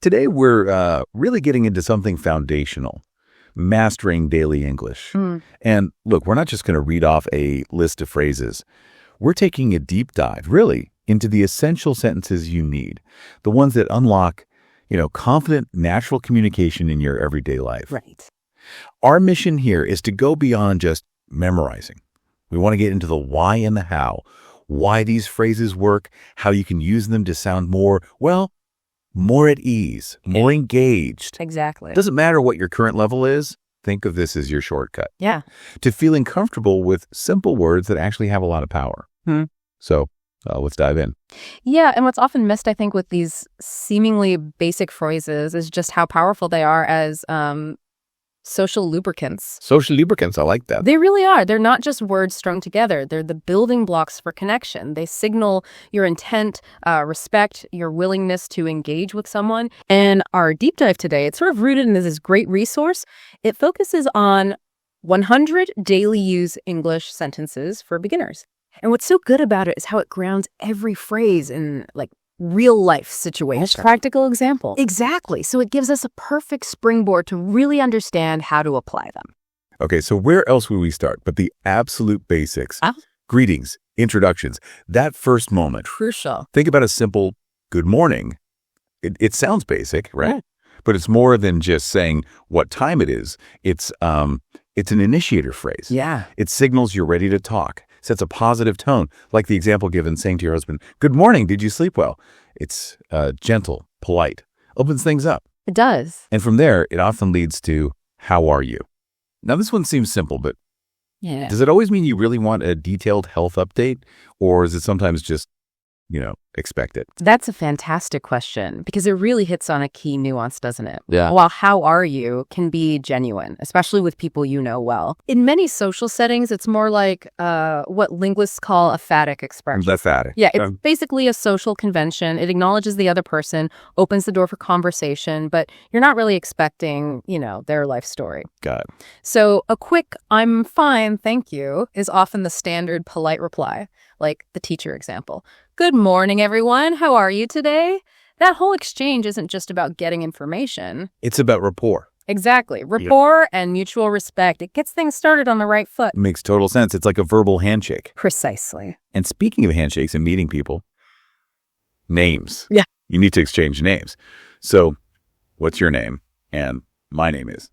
Today, we're really getting into something foundational, mastering daily English. And look, we're not just going to read off a list of phrases. We're taking a deep dive, really, into the essential sentences you need, the ones that unlock, confident, natural communication in your everyday life. Right. Our mission here is to go beyond just memorizing. We want to get into the why and the how, why these phrases work, how you can use them to sound more at ease, more engaged. Exactly. It doesn't matter what your current level is. Think of this as your shortcut. Yeah. To feeling comfortable with simple words that actually have a lot of power. So let's dive in. Yeah. And what's often missed, I think, with these seemingly basic phrases is just how powerful they are as social lubricants. Social lubricants, I like that. They really are. They're not just words strung together. They're the building blocks for connection. They signal your intent, respect, your willingness to engage with someone. And our deep dive today, it's sort of rooted in this great resource. It focuses on 100 daily use English sentences for beginners. And what's so good about it is how it grounds every phrase in real life situations. Practical example. Exactly. So it gives us a perfect springboard to really understand how to apply them. Okay, so where else would we start but the absolute basics? Greetings, introductions, that first moment. Crucial. Think about a simple good morning. It sounds basic, right? Yeah. But it's more than just saying what time it is. It's an initiator phrase. Yeah. It signals you're ready to talk. Sets a positive tone, like the example given saying to your husband, "Good morning, did you sleep well?" It's gentle, polite, opens things up. It does. And from there, it often leads to, "How are you?" Now, this one seems simple, but does it always mean you really want a detailed health update? Or is it sometimes just, expected? That's a fantastic question because it really hits on a key nuance, doesn't it? Yeah. While "how are you" can be genuine, especially with people you know well. In many social settings, it's more like what linguists call a phatic expression. Emphatic. Yeah, it's basically a social convention. It acknowledges the other person, opens the door for conversation, but you're not really expecting, their life story. Got it. So a quick "I'm fine, thank you" is often the standard polite reply, like the teacher example. "Good morning, everyone. How are you today?" That whole exchange isn't just about getting information. It's about rapport. Exactly. Rapport and mutual respect. It gets things started on the right foot. Makes total sense. It's like a verbal handshake. Precisely. And speaking of handshakes and meeting people, names. Yeah. You need to exchange names. So, what's your name? And my name is.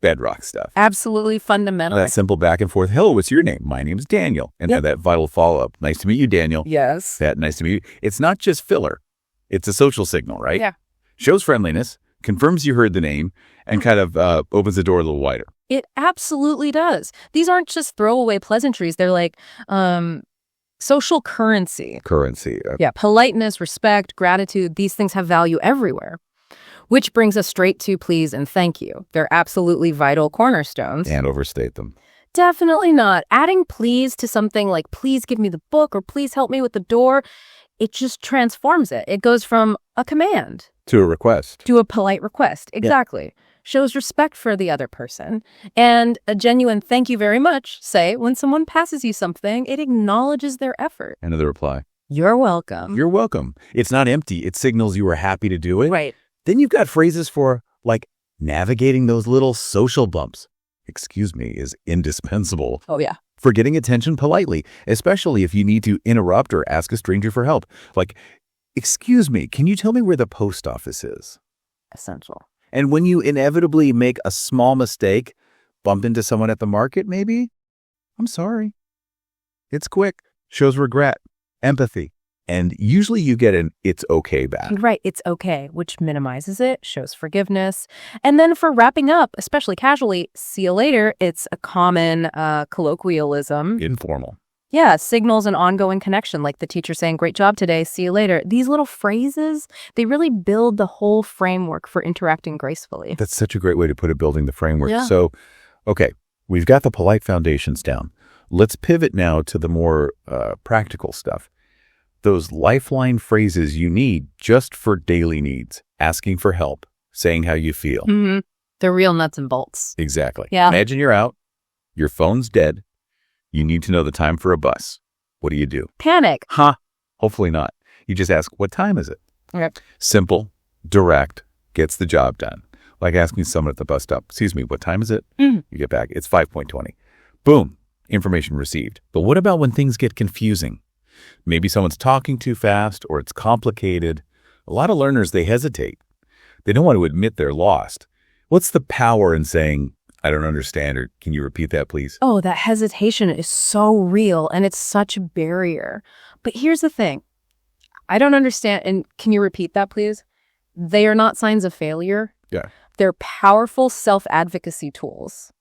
Bedrock stuff. Absolutely fundamental. That simple back and forth. "Hello, what's your name?" "My name's Daniel." And that vital follow-up. "Nice to meet you, Daniel." Yes. Nice to meet you. It's not just filler. It's a social signal, right? Yeah. Shows friendliness, confirms you heard the name, and kind of opens the door a little wider. It absolutely does. These aren't just throwaway pleasantries. They're like social currency. Yeah. Politeness, respect, gratitude. These things have value everywhere. Which brings us straight to please and thank you. They're absolutely vital cornerstones. And overstate them. Definitely not. Adding please to something like "please give me the book" or "please help me with the door," it just transforms it. It goes from a command to a request. To a polite request. Exactly. Yeah. Shows respect for the other person. And a genuine "thank you very much" say when someone passes you something, it acknowledges their effort. And the reply. "You're welcome." You're welcome. It's not empty. It signals you were happy to do it. Right. Then you've got phrases for, navigating those little social bumps. "Excuse me" is indispensable. Oh, yeah. For getting attention politely, especially if you need to interrupt or ask a stranger for help. "Excuse me, can you tell me where the post office is?" Essential. And when you inevitably make a small mistake, bump into someone at the market, maybe, "I'm sorry." It's quick, shows regret, empathy. And usually you get an "it's okay" back. Right, "it's okay," which minimizes it, shows forgiveness. And then for wrapping up, especially casually, "see you later," it's a common colloquialism. Informal. Yeah, signals an ongoing connection, like the teacher saying, "Great job today, see you later." These little phrases, they really build the whole framework for interacting gracefully. That's such a great way to put it, building the framework. Yeah. So, okay, we've got the polite foundations down. Let's pivot now to the more practical stuff. Those lifeline phrases you need just for daily needs. Asking for help, saying how you feel. Mm-hmm. They're real nuts and bolts. Exactly. Yeah. Imagine you're out, your phone's dead, you need to know the time for a bus. What do? Panic. Hopefully not. You just ask, "What time is it?" Okay. Simple, direct, gets the job done. Like asking someone at the bus stop, excuse me, what time is it? You get back, it's 5:20. Boom, information received. But what about when things get confusing? Maybe someone's talking too fast or it's complicated. A lot of learners, they hesitate. They don't want to admit they're lost. What's the power in saying, I don't understand, or can you repeat that, please? Oh, that hesitation is so real, and it's such a barrier. But here's the thing. I don't understand, and can you repeat that, please? They are not signs of failure. Yeah. They're powerful self-advocacy tools.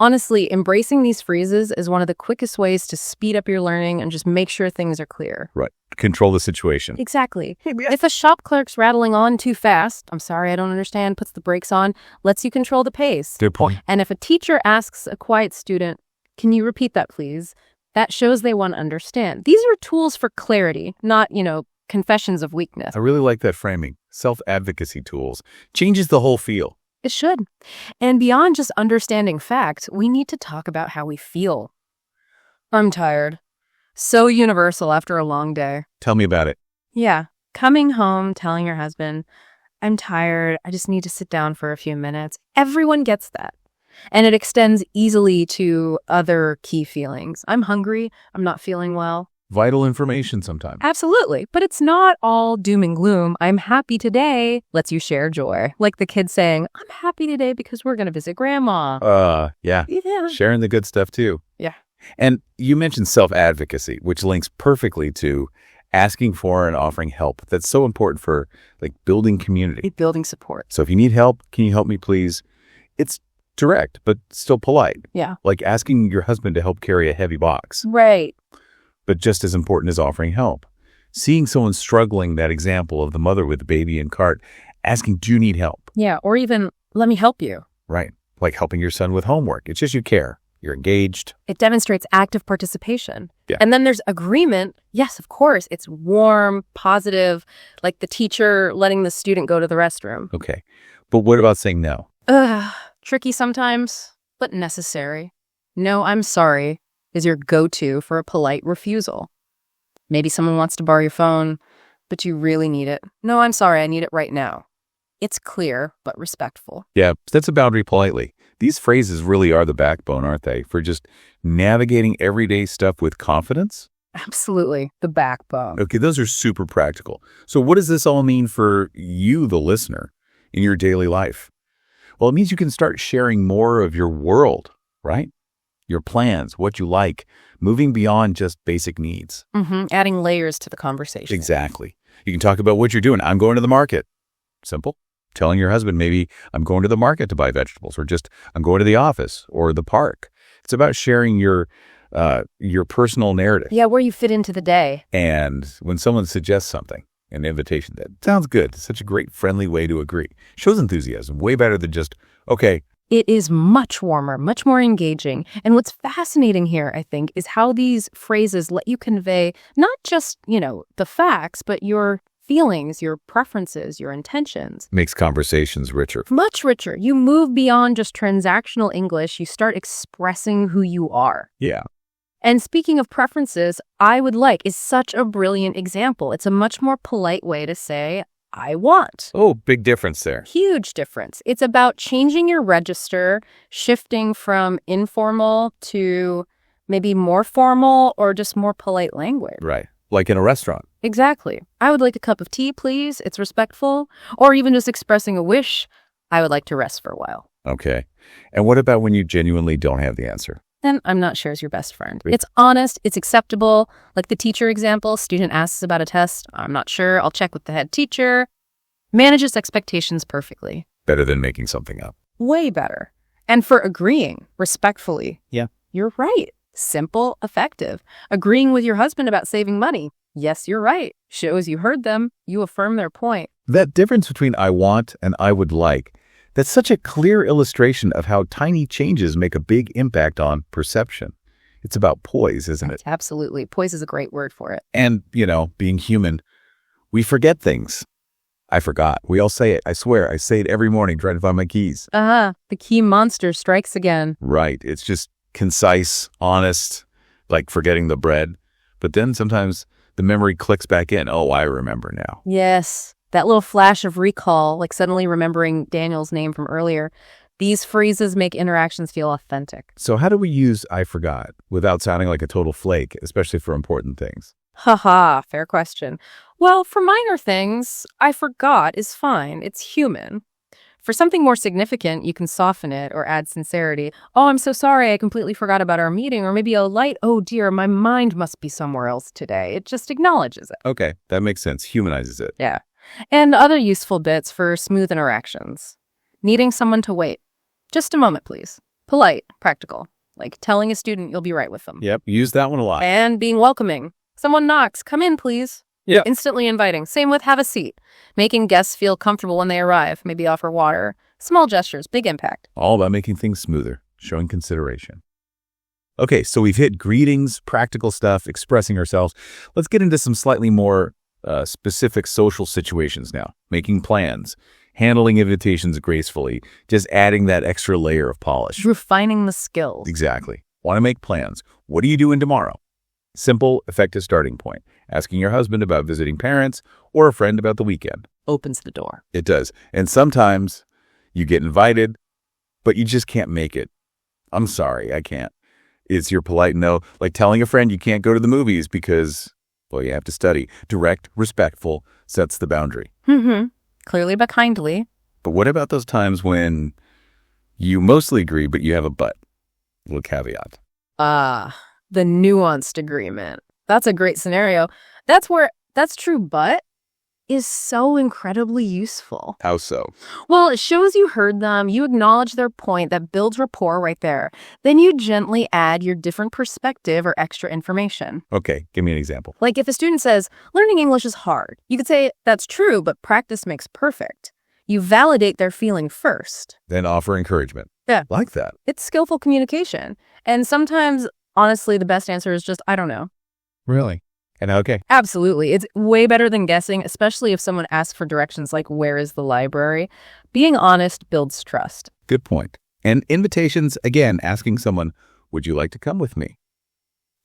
Honestly, embracing these phrases is one of the quickest ways to speed up your learning and just make sure things are clear. Right. Control the situation. Exactly. If a shop clerk's rattling on too fast, I'm sorry, I don't understand, puts the brakes on, lets you control the pace. Good point. And if a teacher asks a quiet student, can you repeat that, please? That shows they want to understand. These are tools for clarity, not, confessions of weakness. I really like that framing. Self-advocacy tools. Changes the whole feel. It should. And beyond just understanding facts, we need to talk about how we feel. I'm tired. So universal after a long day. Tell me about it. Yeah. Coming home, telling your husband, I'm tired. I just need to sit down for a few minutes. Everyone gets that. And it extends easily to other key feelings. I'm hungry. I'm not feeling well. Vital information sometimes. Absolutely. But it's not all doom and gloom. I'm happy today lets you share joy. Like the kid saying, I'm happy today because we're going to visit grandma. Yeah. Sharing the good stuff too. Yeah. And you mentioned self-advocacy, which links perfectly to asking for and offering help. That's so important for building community. Building support. So if you need help, can you help me please? It's direct, but still polite. Yeah. Like asking your husband to help carry a heavy box. Right. But just as important is offering help. Seeing someone struggling, that example of the mother with the baby in cart, asking, do you need help? Yeah, or even, let me help you. Right. Like helping your son with homework. It's just you care. You're engaged. It demonstrates active participation. Yeah. And then there's agreement. Yes, of course. It's warm, positive, like the teacher letting the student go to the restroom. Okay. But what about saying no? Tricky sometimes, but necessary. No, I'm sorry is your go-to for a polite refusal. Maybe someone wants to borrow your phone, but you really need it. No, I'm sorry, I need it right now. It's clear, but respectful. Yeah, that's a boundary politely. These phrases really are the backbone, aren't they, for just navigating everyday stuff with confidence? Absolutely, the backbone. Okay, those are super practical. So what does this all mean for you, the listener, in your daily life? Well, it means you can start sharing more of your world, right? Your plans, what you like, moving beyond just basic needs. Adding layers to the conversation. Exactly. You can talk about what you're doing. I'm going to the market. Simple. Telling your husband maybe I'm going to the market to buy vegetables, or just I'm going to the office or the park. It's about sharing your personal narrative. Yeah, where you fit into the day. And when someone suggests something, an invitation, that sounds good. It's such a great, friendly way to agree. Shows enthusiasm, way better than just, okay. It is much warmer, much more engaging. And what's fascinating here, I think, is how these phrases let you convey not just, the facts, but your feelings, your preferences, your intentions. Makes conversations richer. Much richer. You move beyond just transactional English. You start expressing who you are. Yeah. And speaking of preferences, I would like is such a brilliant example. It's a much more polite way to say, I want. Oh, big difference there. Huge difference. It's about changing your register, shifting from informal to maybe more formal or just more polite language. Right. Like in a restaurant. Exactly. I would like a cup of tea, please. It's respectful. Or even just expressing a wish. I would like to rest for a while. Okay. And what about when you genuinely don't have the answer? Then I'm not sure is your best friend. It's honest. It's acceptable. Like the teacher example, student asks about a test. I'm not sure. I'll check with the head teacher. Manages expectations perfectly. Better than making something up. Way better. And for agreeing respectfully. Yeah. You're right. Simple, effective. Agreeing with your husband about saving money. Yes, you're right. Shows you heard them. You affirm their point. That difference between I want and I would like, that's such a clear illustration of how tiny changes make a big impact on perception. It's about poise, isn't it? Absolutely. Poise is a great word for it. And, being human, we forget things. I forgot. We all say it. I swear. I say it every morning trying to find my keys. The key monster strikes again. Right. It's just concise, honest, like forgetting the bread. But then sometimes the memory clicks back in. Oh, I remember now. Yes. That little flash of recall, like suddenly remembering Daniel's name from earlier, these phrases make interactions feel authentic. So how do we use I forgot without sounding like a total flake, especially for important things? Haha, fair question. Well, for minor things, I forgot is fine. It's human. For something more significant, you can soften it or add sincerity. Oh, I'm so sorry, I completely forgot about our meeting. Or maybe a light, oh dear, my mind must be somewhere else today. It just acknowledges it. Okay, that makes sense. Humanizes it. Yeah. And other useful bits for smooth interactions. Needing someone to wait. Just a moment, please. Polite, practical. Like telling a student you'll be right with them. Yep, use that one a lot. And being welcoming. Someone knocks, come in, please. Yeah. Instantly inviting. Same with have a seat. Making guests feel comfortable when they arrive. Maybe offer water. Small gestures, big impact. All about making things smoother, showing consideration. Okay, so we've hit greetings, practical stuff, expressing ourselves. Let's get into some slightly more specific social situations now. Making plans, handling invitations gracefully, just adding that extra layer of polish. Refining the skills. Exactly. Want to make plans. What are you doing tomorrow? Simple, effective starting point. Asking your husband about visiting parents or a friend about the weekend. Opens the door. It does. And sometimes you get invited, but you just can't make it. I'm sorry, I can't. It's your polite no, like telling a friend you can't go to the movies because, well, you have to study. Direct, respectful, sets the boundary. Mm-hmm. Clearly but kindly. But what about those times when you mostly agree, but you have a but? Little caveat. The nuanced agreement. That's a great scenario. That's true, but is so incredibly useful. How so? Well, it shows you heard them, you acknowledge their point, that builds rapport right there. Then you gently add your different perspective or extra information. Okay, give me an example. Like if a student says, learning English is hard, you could say, that's true, but practice makes perfect. You validate their feeling first. Then offer encouragement. Yeah. Like that. It's skillful communication. And sometimes, honestly, the best answer is just, I don't know. Really? And okay. Absolutely. It's way better than guessing, especially if someone asks for directions like, where is the library? Being honest builds trust. Good point. And invitations, again, asking someone, would you like to come with me?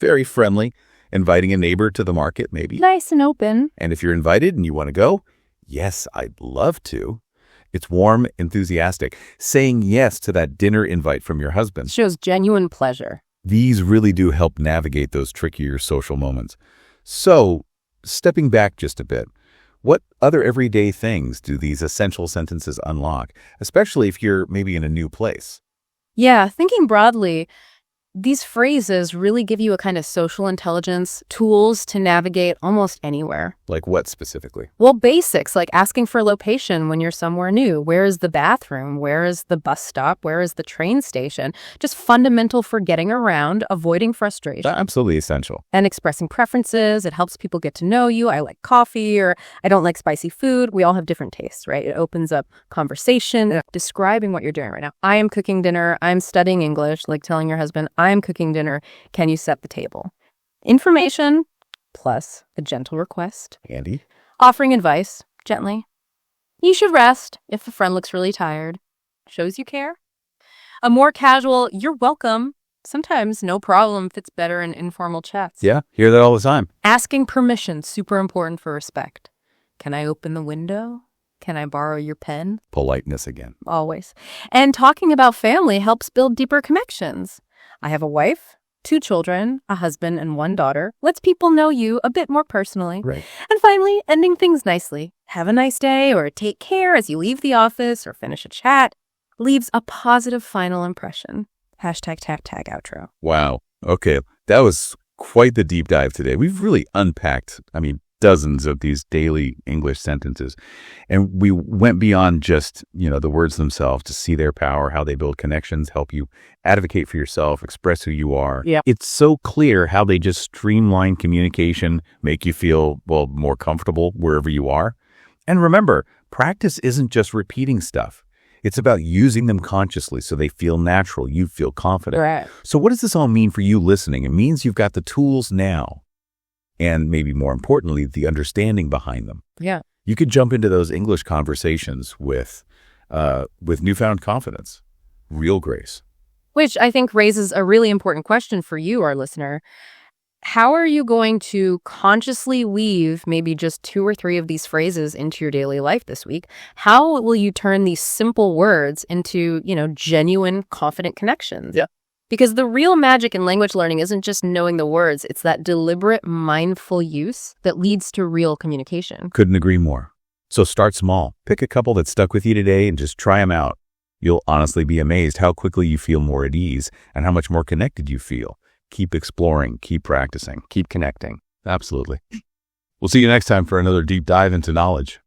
Very friendly. Inviting a neighbor to the market, maybe. Nice and open. And if you're invited and you want to go, yes, I'd love to. It's warm, enthusiastic. Saying yes to that dinner invite from your husband. Shows genuine pleasure. These really do help navigate those trickier social moments. So, stepping back just a bit, what other everyday things do these essential sentences unlock, especially if you're maybe in a new place? Yeah, thinking broadly, these phrases really give you a kind of social intelligence, tools to navigate almost anywhere. Like what specifically? Well, basics like asking for location when you're somewhere new. Where is the bathroom? Where is the bus stop? Where is the train station? Just fundamental for getting around, avoiding frustration. Absolutely essential. And expressing preferences. It helps people get to know you. I like coffee or I don't like spicy food. We all have different tastes, right? It opens up conversation, describing what you're doing right now. I am cooking dinner. I'm studying English, like telling your husband, I'm cooking dinner. Can you set the table? Information plus a gentle request. Andy? Offering advice gently. You should rest if a friend looks really tired. Shows you care. A more casual, you're welcome. Sometimes no problem fits better in informal chats. Yeah, hear that all the time. Asking permission, super important for respect. Can I open the window? Can I borrow your pen? Politeness again. Always. And talking about family helps build deeper connections. I have a wife, 2 children, a husband, and 1 daughter. Lets people know you a bit more personally. Right. And finally, ending things nicely. Have a nice day or take care as you leave the office or finish a chat. Leaves a positive final impression. Hashtag tag outro. Wow. Okay. That was quite the deep dive today. We've really unpacked, dozens of these daily English sentences. And we went beyond just, the words themselves to see their power, how they build connections, help you advocate for yourself, express who you are. Yeah. It's so clear how they just streamline communication, make you feel, more comfortable wherever you are. And remember, practice isn't just repeating stuff. It's about using them consciously so they feel natural, you feel confident. Right. So what does this all mean for you listening? It means you've got the tools now. And maybe more importantly, the understanding behind them. Yeah. You could jump into those English conversations with newfound confidence, real grace. Which I think raises a really important question for you, our listener. How are you going to consciously weave maybe just 2 or 3 of these phrases into your daily life this week? How will you turn these simple words into, genuine, confident connections? Yeah. Because the real magic in language learning isn't just knowing the words, it's that deliberate, mindful use that leads to real communication. Couldn't agree more. So start small. Pick a couple that stuck with you today and just try them out. You'll honestly be amazed how quickly you feel more at ease and how much more connected you feel. Keep exploring, keep practicing, keep connecting. Absolutely. We'll see you next time for another deep dive into knowledge.